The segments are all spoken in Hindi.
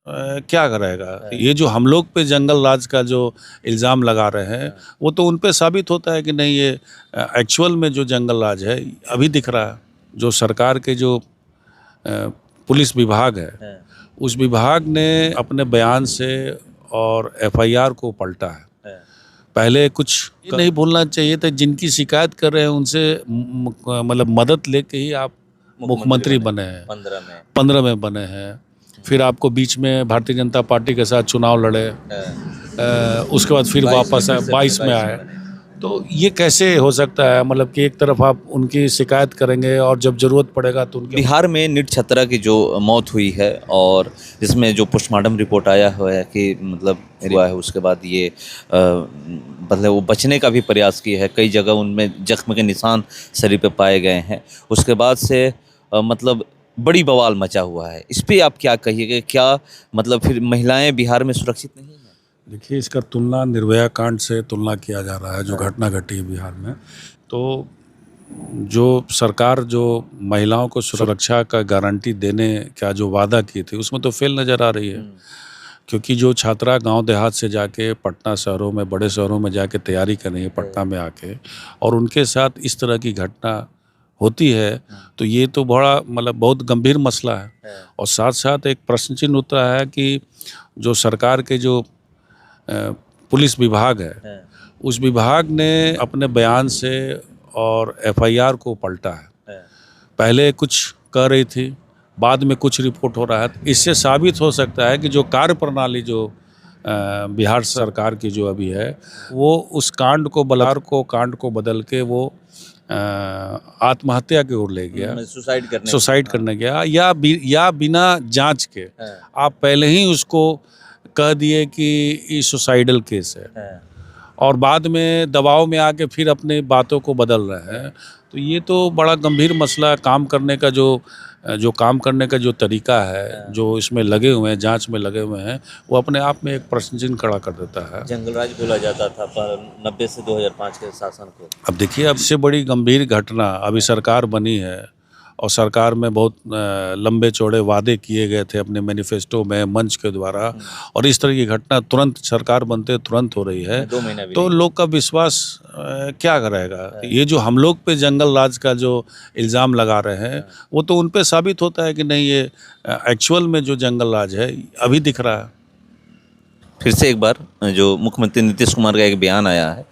क्या करेगा। ये जो हम लोग पे जंगल राज का जो इल्ज़ाम लगा रहे हैं वो तो उन पे साबित होता है कि नहीं, ये एक्चुअल में जो जंगल राज है अभी दिख रहा है। जो सरकार के जो पुलिस विभाग है उस विभाग ने अपने बयान से और एफआईआर को पलटा है। पहले कुछ ये नहीं भूलना चाहिए था, जिनकी शिकायत कर रहे हैं उनसे मतलब मदद लेके ही आप मुख्यमंत्री बने हैं, 15 में बने हैं। फिर आपको बीच में भारतीय जनता पार्टी के साथ चुनाव लड़े, उसके बाद फिर वापस आए, 22 में आए। तो ये कैसे हो सकता है, मतलब कि एक तरफ आप उनकी शिकायत करेंगे और जब जरूरत पड़ेगा तो उनके बिहार में नीट छात्रा की जो मौत हुई है और जिसमें जो पोस्टमार्टम रिपोर्ट आया हुआ है कि मतलब हुआ है, उसके बाद ये मतलब वो बचने का भी प्रयास किया है। कई जगह उनमें जख्म के निशान शरीर पे पाए गए हैं। उसके बाद से मतलब बड़ी बवाल मचा हुआ है। इस पे आप क्या कहिएगा? क्या मतलब फिर महिलाएं बिहार में सुरक्षित नहीं हैं? देखिए, इसका तुलना निर्भया कांड से तुलना किया जा रहा है, जो घटना घटी है बिहार में। तो जो सरकार जो महिलाओं को सुरक्षा का गारंटी देने का जो वादा की थी उसमें तो फेल नज़र आ रही है। क्योंकि जो छात्रा गांव देहात से जाके पटना शहरों में, बड़े शहरों में जाके तैयारी कर रही है पटना में आके, और उनके साथ इस तरह की घटना होती है तो ये तो बड़ा मतलब बहुत गंभीर मसला है। और साथ साथ एक प्रश्न चिन्ह उठता है कि जो सरकार के जो पुलिस विभाग है उस विभाग ने अपने बयान से और एफआईआर को पलटा है। पहले कुछ कह रही थी, बाद में कुछ रिपोर्ट हो रहा है। इससे साबित हो सकता है कि जो कार्य प्रणाली जो बिहार सरकार की जो अभी है वो उस कांड को बदल के वो आत्महत्या की ओर ले गया, सुसाइड करने गया, या बिना जांच के आप पहले ही उसको कह दिए कि ये सुसाइडल केस है और बाद में दबाव में आके फिर अपने बातों को बदल रहे हैं। तो ये तो बड़ा गंभीर मसला है। काम करने का जो तरीका है, जो इसमें लगे हुए हैं, जांच में लगे हुए हैं, वो अपने आप में एक प्रश्न चिन्ह खड़ा कर देता है। जंगलराज बोला जाता था पर 90 से 2005 के शासन को। अब देखिए, अब से बड़ी गंभीर घटना, अभी सरकार बनी है और सरकार में बहुत लंबे चौड़े वादे किए गए थे अपने मैनिफेस्टो में, मंच के द्वारा, और इस तरह की घटना तुरंत सरकार बनते तुरंत हो रही है। 2 महीना भी तो लोग का विश्वास क्या करेगा। ये जो हम लोग पे जंगल राज का जो इल्ज़ाम लगा रहे हैं वो तो उन पे साबित होता है कि नहीं, ये एक्चुअल में जो जंगल राज है अभी दिख रहा है। फिर से एक बार जो मुख्यमंत्री नीतीश कुमार का एक बयान आया है,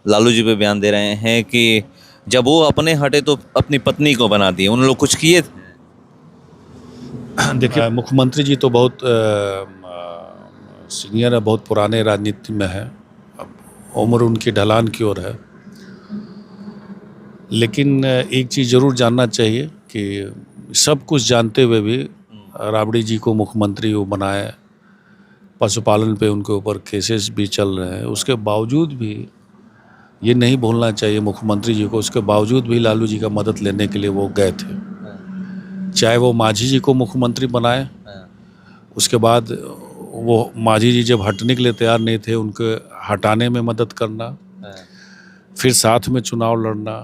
लालू जी पे बयान दे रहे हैं कि जब वो अपने हटे तो अपनी पत्नी को बना दिए। उन लोग कुछ किए थे? देखिए, मुख्यमंत्री जी तो बहुत सीनियर है, बहुत पुराने राजनीति में है, उम्र उनकी ढलान की ओर है। लेकिन एक चीज़ ज़रूर जानना चाहिए कि सब कुछ जानते हुए भी राबड़ी जी को मुख्यमंत्री वो बनाए, पशुपालन पे उनके ऊपर केसेस भी चल रहे हैं, उसके बावजूद भी ये नहीं भूलना चाहिए मुख्यमंत्री जी को, उसके बावजूद भी लालू जी का मदद लेने के लिए वो गए थे। चाहे वो मांझी जी को मुख्यमंत्री बनाए, उसके बाद वो मांझी जी जब हटने के लिए तैयार नहीं थे उनके हटाने में मदद करना, फिर साथ में चुनाव लड़ना,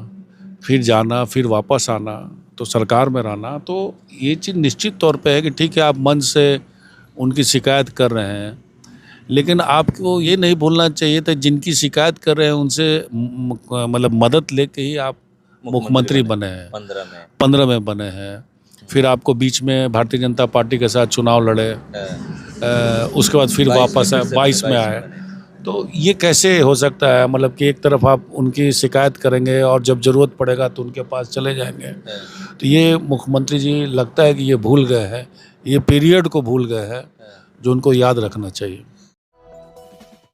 फिर जाना, फिर वापस आना, तो सरकार में रहना। तो ये चीज़ निश्चित तौर पे है कि ठीक है, आप मन से उनकी शिकायत कर रहे हैं, लेकिन आपको ये नहीं भूलना चाहिए था, जिनकी शिकायत कर रहे हैं उनसे मतलब मदद लेके ही आप मुख्यमंत्री बने हैं, 15 में बने हैं। फिर आपको बीच में भारतीय जनता पार्टी के साथ चुनाव लड़े, उसके बाद फिर वापस आए, 22 में आए। तो ये कैसे हो सकता है, मतलब कि एक तरफ आप उनकी शिकायत करेंगे और जब ज़रूरत पड़ेगा तो उनके पास चले जाएंगे। तो ये मुख्यमंत्री जी लगता है कि ये भूल गए हैं, ये पीरियड को भूल गए हैं जो उनको याद रखना चाहिए।